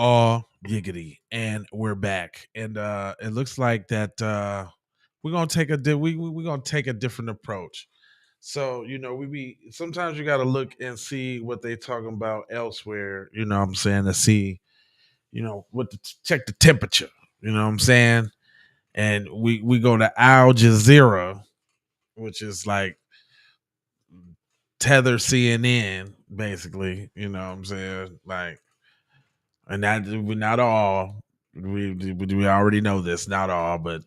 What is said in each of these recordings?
all giggity, and we're back. And it looks like that we're gonna take we're gonna take a different approach. So we be sometimes you got to look and see what they talking about elsewhere. You know what I'm saying, to see check the temperature. You know what I'm saying, and we go to Al Jazeera, which is like tether CNN, basically. You know what I'm saying, like. And that we not all we already know this, not all, but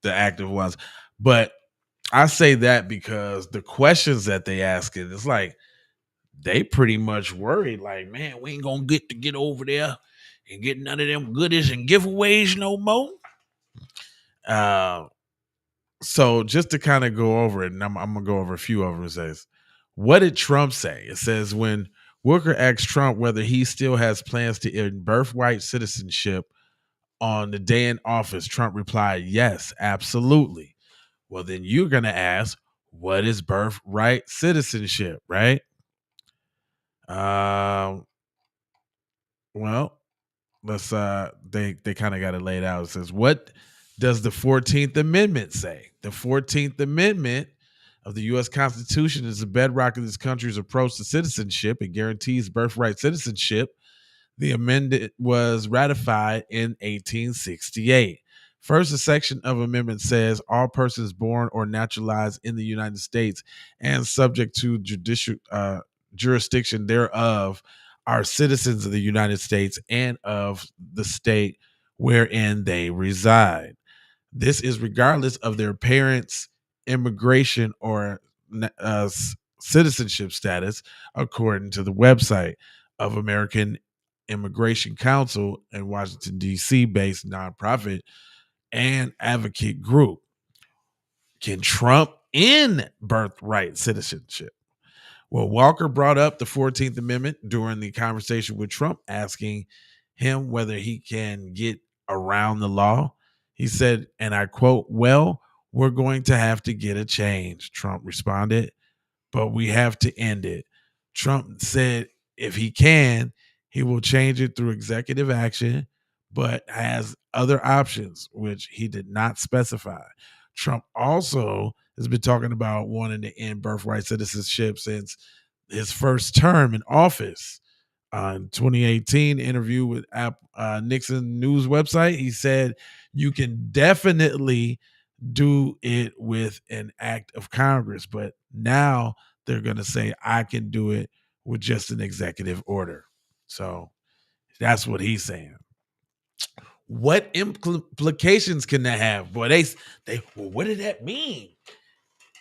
the active ones. But I say that because the questions that they ask it's like they pretty much worried, like, man, we ain't gonna get over there and get none of them goodies and giveaways no more. Uh, so just to kind of go over it, and I'm gonna go over a few of them. It says, what did Trump say? It says when Walker asked Trump whether he still has plans to end birthright citizenship on the day in office, Trump replied, yes, absolutely. Well, then you're going to ask, what is birthright citizenship, right? Um, well, let's they kind of got it laid out. It says, what does the 14th Amendment say? The 14th Amendment of the US Constitution is the bedrock of this country's approach to citizenship. It guarantees birthright citizenship. The amendment was ratified in 1868. First, a section of amendment says all persons born or naturalized in the United States and subject to judicial jurisdiction thereof are citizens of the United States and of the state wherein they reside. This is regardless of their parents' immigration or uh, citizenship status, according to the website of American Immigration Council in Washington, D.C. based nonprofit and advocate group. Can Trump end birthright citizenship? Well, Walker brought up the 14th Amendment during the conversation with Trump, asking him whether he can get around the law. He said, and I quote, well, we're going to have to get a change, Trump responded, but we have to end it. Trump said if he can, he will change it through executive action, but has other options, which he did not specify. Trump also has been talking about wanting to end birthright citizenship since his first term in office. In 2018 interview with Nixon News website, he said you can definitely do it with an act of Congress, but now they're going to say I can do it with just an executive order. So that's what he's saying. What implications can that have? Boy, they well, what did that mean?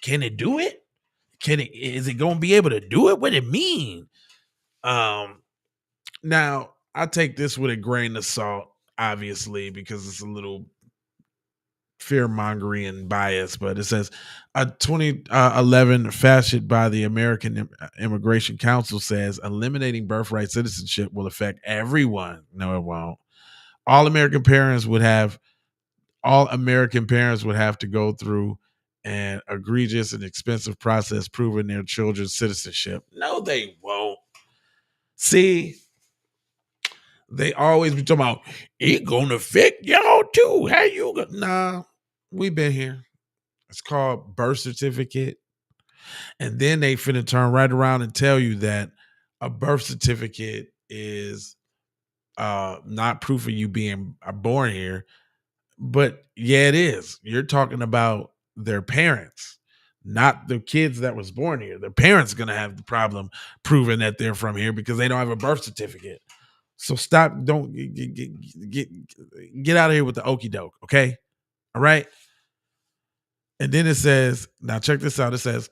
Can it do it? Is it going to be able to do it? What it mean? Now I take this with a grain of salt, obviously, because it's a little fear mongering and bias, but it says a 2011 fashioned by the American Immigration Council says eliminating birthright citizenship will affect everyone. No, it won't. All American parents would have to go through an egregious and expensive process proving their children's citizenship. No, they won't. See, they always be talking about it gonna affect y'all too. How you go? Nah, we've been here. It's called birth certificate. And then they finna turn right around and tell you that a birth certificate is not proof of you being born here. But yeah, it is. You're talking about their parents, not the kids that was born here. Their parents gonna have the problem proving that they're from here because they don't have a birth certificate. So stop, don't get out of here with the okey doke, okay? All right. And then it says, now check this out. It says,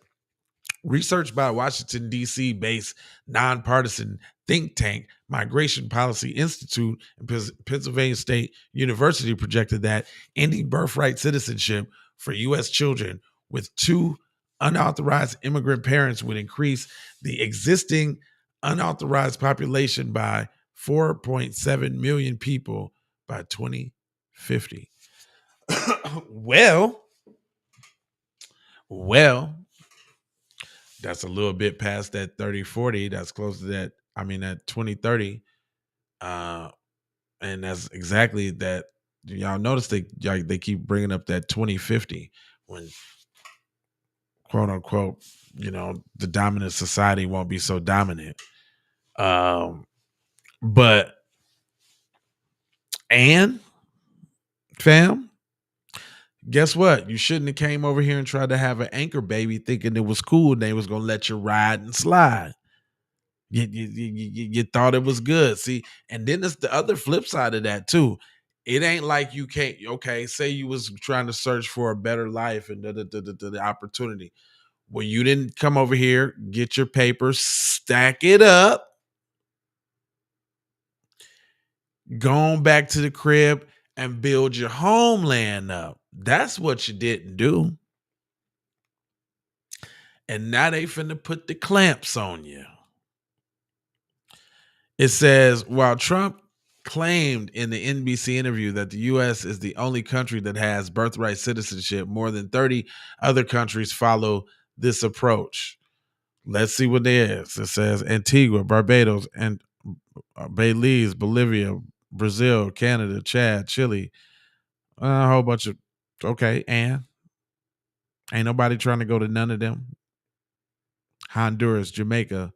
research by Washington, D.C. based nonpartisan think tank Migration Policy Institute and Pennsylvania State University projected that ending birthright citizenship for U.S. children with two unauthorized immigrant parents would increase the existing unauthorized population by 4.7 million people by 2050. well, well, that's a little bit past that 30-40. That's close to that. I mean, that 2030 And that's exactly that. Y'all notice they keep bringing up that 2050 when quote unquote, the dominant society won't be so dominant. Um, but and fam, guess what? You shouldn't have came over here and tried to have an anchor baby thinking it was cool and they was gonna let you ride and slide. You thought it was good. See, and then it's the other flip side of that too. It ain't like you can't, okay, say you was trying to search for a better life and the opportunity. Well, you didn't come over here, get your papers, stack it up, go on back to the crib and build your homeland up. That's what you didn't do. And now they finna put the clamps on you. It says, while Trump claimed in the NBC interview that the U.S. is the only country that has birthright citizenship, more than 30 other countries follow this approach. Let's see what there is. It says Antigua, Barbados, and Belize, Bolivia, Brazil, Canada, Chad, Chile, a whole bunch of, okay, and ain't nobody trying to go to none of them. Honduras, Jamaica,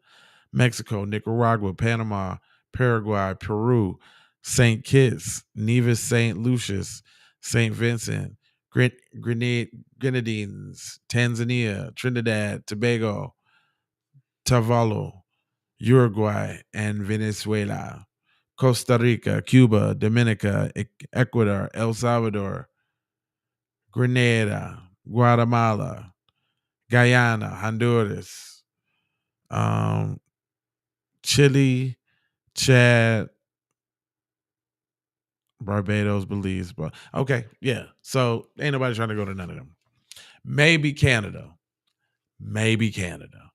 Mexico, Nicaragua, Panama, Paraguay, Peru, St. Kitts, Nevis, St. Lucius, St. Vincent, Grenadines, Tanzania, Trinidad, Tobago, Tuvalu, Uruguay, and Venezuela, Costa Rica, Cuba, Dominica, Ecuador, El Salvador, Grenada, Guatemala, Guyana, Honduras, um, Chile, Chad, Barbados, Belize. But okay, yeah. So ain't nobody trying to go to none of them. Maybe Canada. Maybe Canada.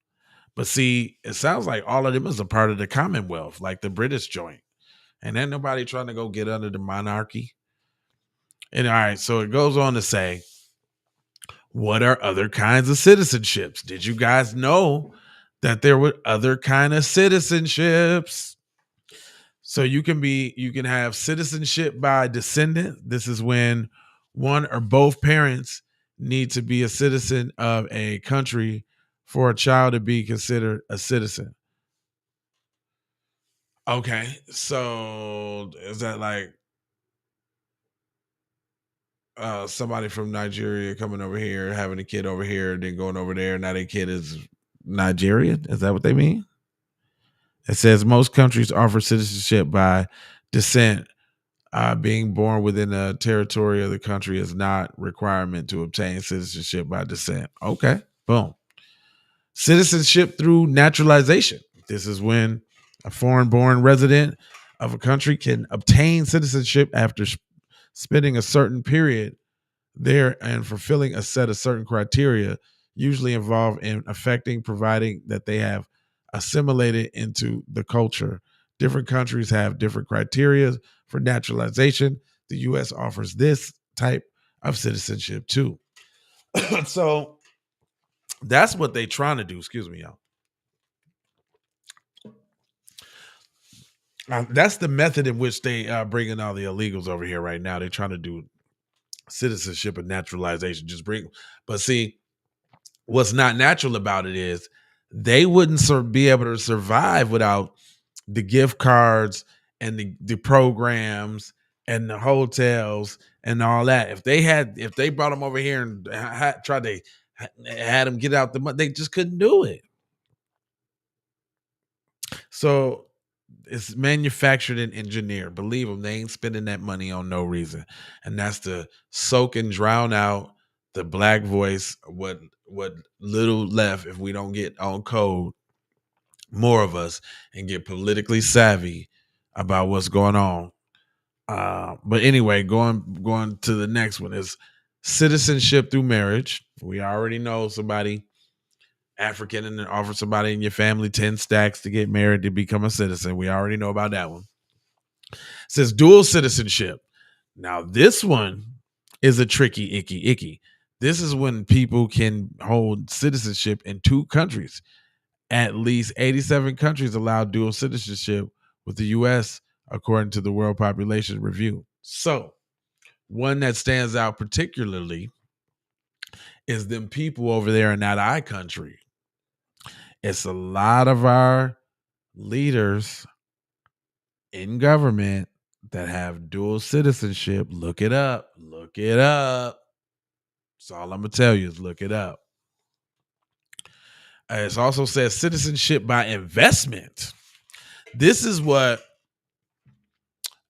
But see, it sounds like all of them is a part of the Commonwealth, like the British joint. And ain't nobody trying to go get under the monarchy. And all right, so it goes on to say, what are other kinds of citizenships? Did you guys know that there were other kind of citizenships? So you can have citizenship by descendant. This is when one or both parents need to be a citizen of a country for a child to be considered a citizen. Okay, so is that like somebody from Nigeria coming over here, having a kid over here, then going over there, now their kid is Nigerian? Is that what they mean? It says most countries offer citizenship by descent. Being born within a territory of the country is not requirement to obtain citizenship by descent. Okay, boom. Citizenship through naturalization. This is when a foreign-born resident of a country can obtain citizenship after spending a certain period there and fulfilling a set of certain criteria, usually involved in affecting, providing that they have assimilated into the culture. Different countries have different criteria for naturalization. The U.S. offers this type of citizenship too. So that's what they're trying to do. Excuse me, y'all. That's the method in which they are bringing all the illegals over here right now. They're trying to do citizenship and naturalization. Just bring, but see, what's not natural about it is they wouldn't be able to survive without the gift cards and the programs and the hotels and all that. If they brought them over here and tried to had them get out the money, they just couldn't do it. So it's manufactured and engineered. Believe them, they ain't spending that money on no reason, and that's to soak and drown out the black voice. What little left if we don't get on code, more of us, and get politically savvy about what's going on. But anyway, going to the next one is citizenship through marriage. We already know somebody African and then offer somebody in your family 10 stacks to get married to become a citizen. We already know about that one. It says dual citizenship. Now, this one is a tricky, icky. This is when people can hold citizenship in two countries. At least 87 countries allow dual citizenship, with the U.S. according to the World Population Review. So, one that stands out particularly is them people over there in that I country. It's a lot of our leaders in government that have dual citizenship. Look it up. Look it up. That's all I'm going to tell you is look it up. It also says citizenship by investment. This is what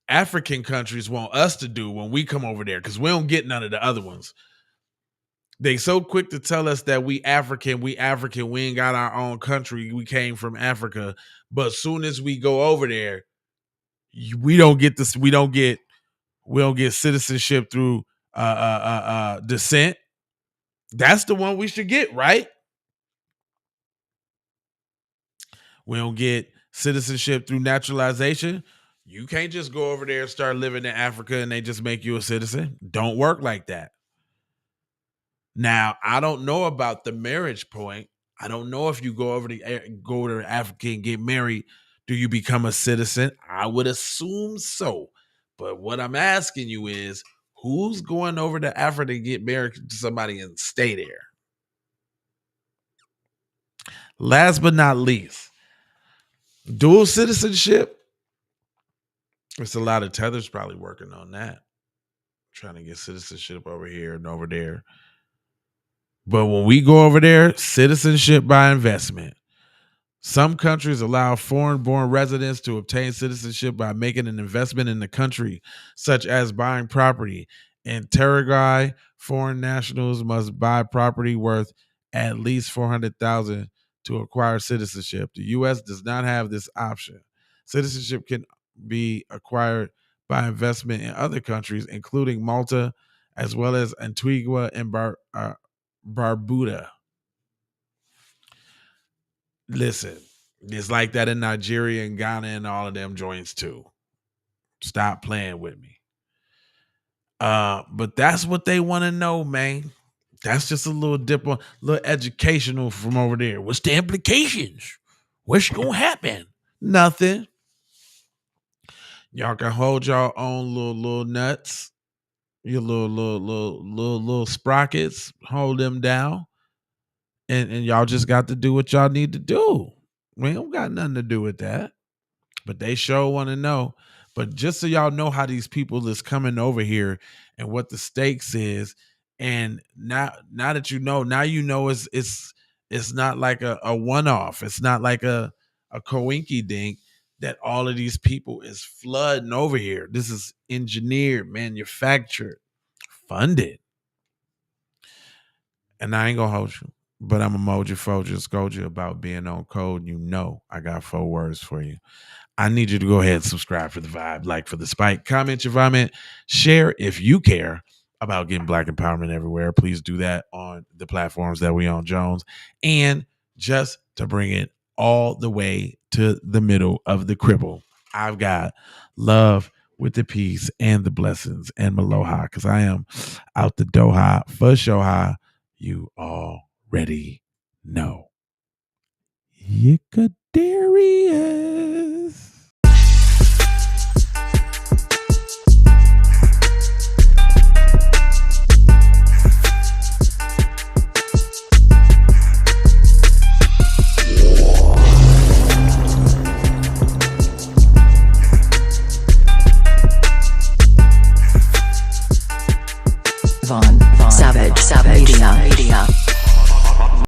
African countries want us to do when we come over there, because we don't get none of the other ones. They so quick to tell us that we African, we ain't got our own country. We came from Africa. But as soon as we go over there, we don't get this. We don't get citizenship through descent. That's the one we should get, right? We don't get citizenship through naturalization. You can't just go over there and start living in Africa and they just make you a citizen. Don't work like that. Now, I don't know about the marriage point. I don't know if you go to Africa and get married, do you become a citizen? I would assume so. But what I'm asking you is, who's going over to Africa to get married to somebody and stay there? Last but not least, dual citizenship. It's a lot of tethers probably working on that, trying to get citizenship over here and over there. But when we go over there, citizenship by investment. Some countries allow foreign-born residents to obtain citizenship by making an investment in the country, such as buying property. In Paraguay, foreign nationals must buy property worth at least $400,000 to acquire citizenship. The U.S. does not have this option. Citizenship can be acquired by investment in other countries, including Malta, as well as Antigua and Barbuda. Listen, it's like that in Nigeria and Ghana and all of them joints too. Stop playing with me. But that's what they want to know, man. That's just a little little educational from over there. What's the implications? What's gonna happen? Nothing. Y'all can hold your own little nuts, your little sprockets. Hold them down, and y'all just got to do what y'all need to do. We don't got nothing to do with that. But they sure want to know. But just so y'all know how these people is coming over here and what the stakes is, and now that you know, now you know it's not like a one-off. It's not like a coinky dink that all of these people is flooding over here. This is engineered, manufactured, funded. And I ain't gonna hold you, but I'm a moja foja scold you about being on code. You know I got 4 words for you. I need you to go ahead and subscribe for the vibe, like for the spike, comment your comment, share if you care about getting Black empowerment everywhere. Please do that on the platforms that we on, Jones. And just to bring it all the way to the middle of the cribble, I've got love with the peace and the blessings and Maloha, because I am out the Doha for Shoha. You already know. Yickadarius.